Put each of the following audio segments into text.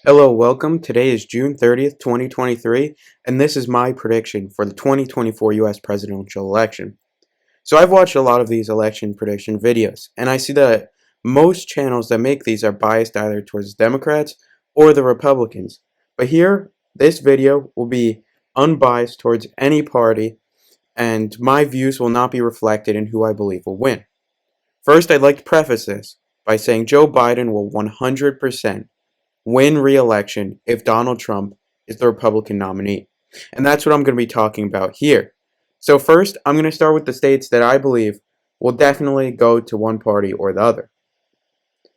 Hello, welcome. Today is June 30th, 2023, and this is my prediction for the 2024 US presidential election. So I've watched a lot of these election prediction videos, and I see that most channels that make these are biased either towards the Democrats or the Republicans. But here, this video will be unbiased towards any party, and my views will not be reflected in who I believe will win. First, I'd like to preface this by saying Joe Biden will 100% win re-election if Donald Trump is the Republican nominee. And that's what I'm going to be talking about here. So first, I'm going to start with the states that I believe will definitely go to one party or the other.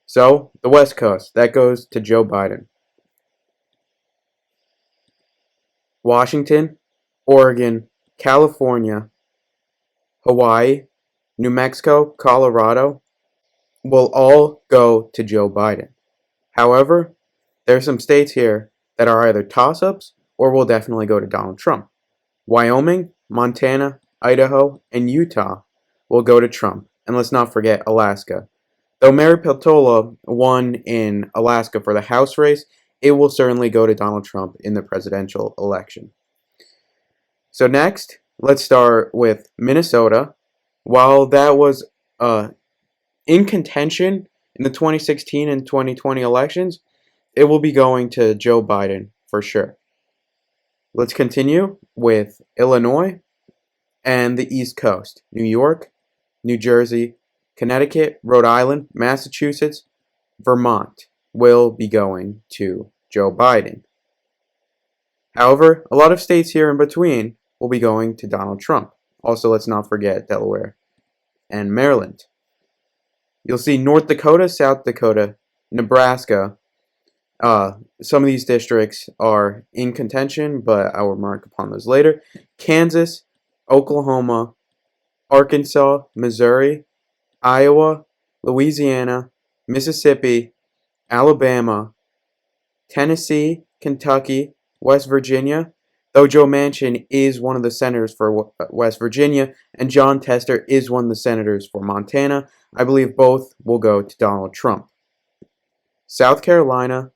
So, the West Coast, that goes to Joe Biden. Washington, Oregon, California, Hawaii, New Mexico, Colorado will all go to Joe Biden. However, there are some states here that are either toss-ups or will definitely go to Donald Trump. Wyoming, Montana, Idaho, and Utah will go to Trump. And let's not forget Alaska. Though Mary Peltola won in Alaska for the House race, it will certainly go to Donald Trump in the presidential election. So next, let's start with Minnesota. While that was in contention in the 2016 and 2020 elections, it will be going to Joe Biden for sure. Let's continue with Illinois and the East Coast. New York, New Jersey, Connecticut, Rhode Island, Massachusetts, Vermont will be going to Joe Biden. However, a lot of states here in between will be going to Donald Trump. Also, let's not forget Delaware and Maryland. You'll see North Dakota, South Dakota, Nebraska. Some of these districts are in contention, but I will remark upon those later. Kansas, Oklahoma, Arkansas, Missouri, Iowa, Louisiana, Mississippi, Alabama, Tennessee, Kentucky, West Virginia, though Joe Manchin is one of the senators for West Virginia and John Tester is one of the senators for Montana, I believe both will go to Donald Trump. South Carolina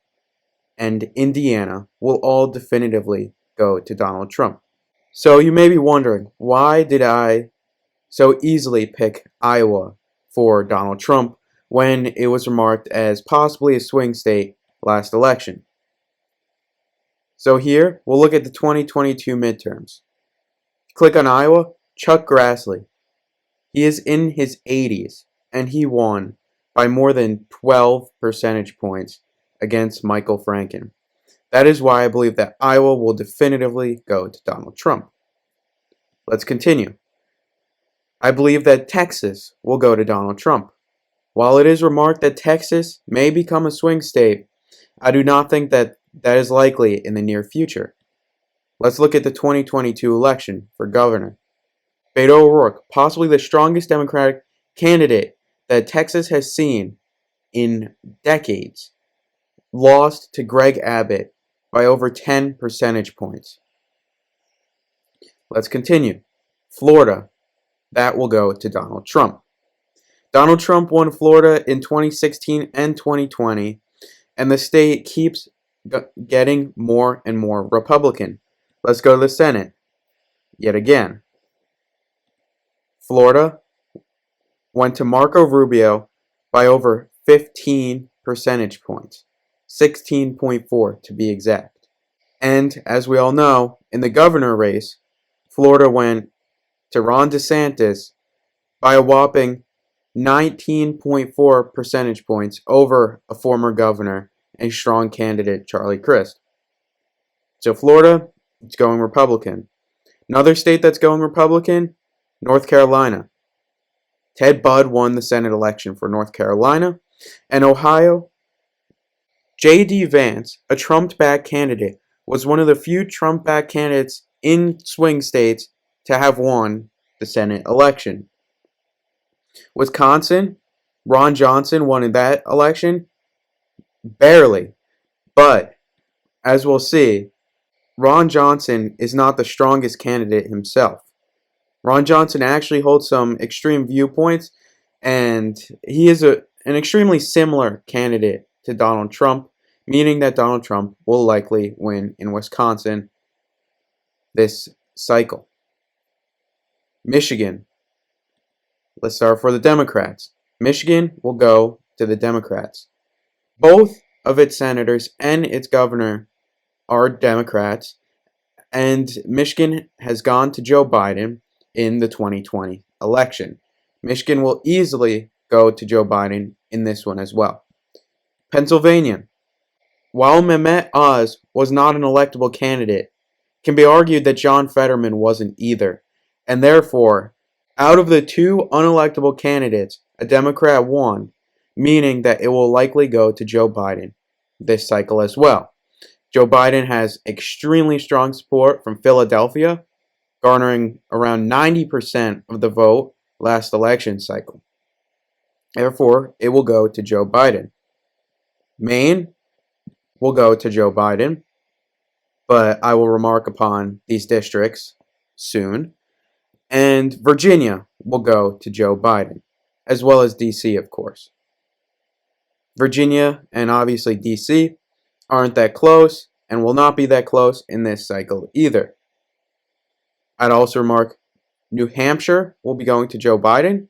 and Indiana will all definitively go to Donald Trump. So you may be wondering, why did I so easily pick Iowa for Donald Trump when it was remarked as possibly a swing state last election? So here, we'll look at the 2022 midterms. Click on Iowa, Chuck Grassley. He is in his 80s, and he won by more than 12 percentage points against Michael Franken. That is why I believe that Iowa will definitively go to Donald Trump. Let's continue. I believe that Texas will go to Donald Trump. While it is remarked that Texas may become a swing state, I do not think that is likely in the near future. Let's look at the 2022 election for governor. Beto O'Rourke, possibly the strongest Democratic candidate that Texas has seen in decades, lost to Greg Abbott by over 10 percentage points. Let's continue. Florida, that will go to Donald Trump. Donald Trump won Florida in 2016 and 2020, and the state keeps getting more and more Republican. Let's go to the Senate. Yet again, Florida went to Marco Rubio by over 15 percentage points, 16.4 to be exact. And as we all know, in the governor race, Florida went to Ron DeSantis by a whopping 19.4 percentage points over a former governor and strong candidate, Charlie Crist. So Florida, it's going Republican. Another state that's going Republican, North Carolina. Ted Budd won the Senate election for North Carolina. And Ohio, J.D. Vance, a Trump-backed candidate, was one of the few Trump-backed candidates in swing states to have won the Senate election. Wisconsin, Ron Johnson won in that election, barely. But, as we'll see, Ron Johnson is not the strongest candidate himself. Ron Johnson actually holds some extreme viewpoints, and he is an extremely similar candidate to Donald Trump, meaning that Donald Trump will likely win in Wisconsin this cycle. Michigan. Let's start for the Democrats. Michigan will go to the Democrats. Both of its senators and its governor are Democrats, and Michigan has gone to Joe Biden in the 2020 election. Michigan will easily go to Joe Biden in this one as well. Pennsylvania. While Mehmet Oz was not an electable candidate, it can be argued that John Fetterman wasn't either, and therefore, out of the two unelectable candidates, a Democrat won, meaning that it will likely go to Joe Biden this cycle as well. Joe Biden has extremely strong support from Philadelphia, garnering around 90% of the vote last election cycle. Therefore, it will go to Joe Biden. Maine will go to Joe Biden, but I will remark upon these districts soon. And Virginia will go to Joe Biden, as well as DC, of course. Virginia and obviously DC aren't that close and will not be that close in this cycle either. I'd also remark New Hampshire will be going to Joe Biden.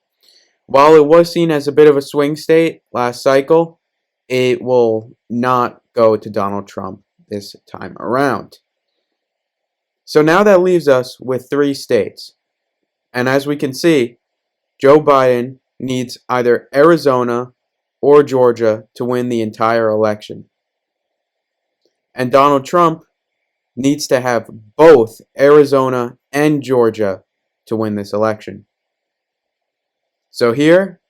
While it was seen as a bit of a swing state last cycle, it will not go to Donald Trump this time around. So now that leaves us with 3 states. And as we can see, Joe Biden needs either Arizona or Georgia to win the entire election. And Donald Trump needs to have both Arizona and Georgia to win this election. So here,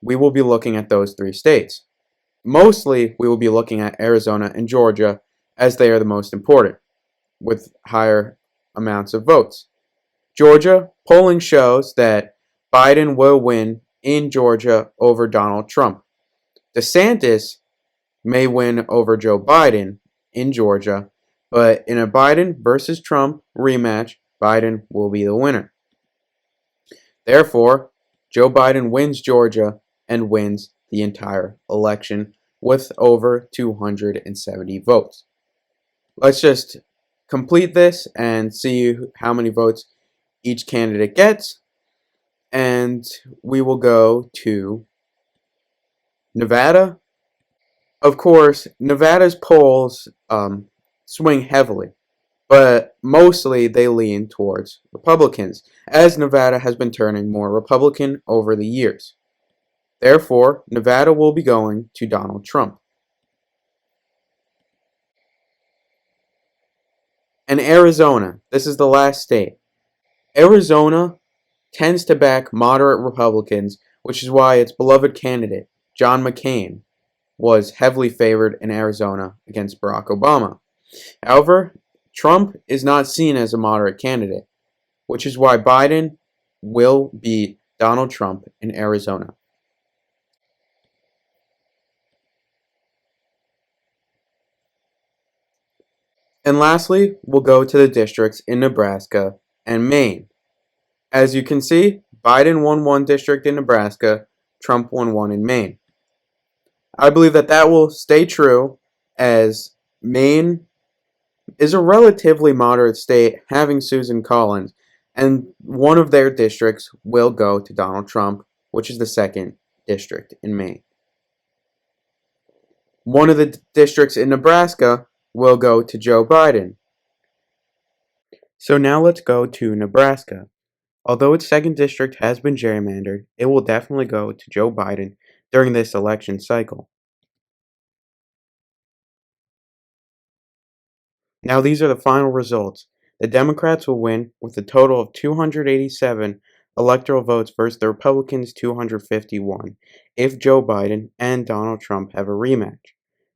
we will be looking at those 3 states. Mostly, we will be looking at Arizona and Georgia as they are the most important, with higher amounts of votes. Georgia, polling shows that Biden will win in Georgia over Donald Trump. DeSantis may win over Joe Biden in Georgia, but in a Biden versus Trump rematch, Biden will be the winner. Therefore, Joe Biden wins Georgia and wins the entire election with over 270 votes. Let's just complete this and see how many votes each candidate gets. And we will go to Nevada. Of course, Nevada's polls swing heavily, but mostly they lean towards Republicans, as Nevada has been turning more Republican over the years. Therefore, Nevada will be going to Donald Trump. And Arizona, this is the last state. Arizona tends to back moderate Republicans, which is why its beloved candidate, John McCain, was heavily favored in Arizona against Barack Obama. However, Trump is not seen as a moderate candidate, which is why Biden will beat Donald Trump in Arizona. And lastly, we'll go to the districts in Nebraska and Maine. As you can see, Biden won one district in Nebraska, Trump won one in Maine. I believe that that will stay true, as Maine is a relatively moderate state, having Susan Collins, and one of their districts will go to Donald Trump, which is the 2nd district in Maine. One of the districts in Nebraska will go to Joe Biden. So now let's go to Nebraska. Although its 2nd district has been gerrymandered, it will definitely go to Joe Biden during this election cycle. Now these are the final results. The Democrats will win with a total of 287 electoral votes versus the Republicans' 251 if Joe Biden and Donald Trump have a rematch.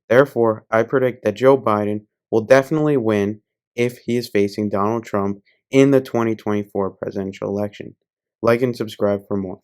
Therefore, I predict that Joe Biden will definitely win if he is facing Donald Trump in the 2024 presidential election. Like and subscribe for more.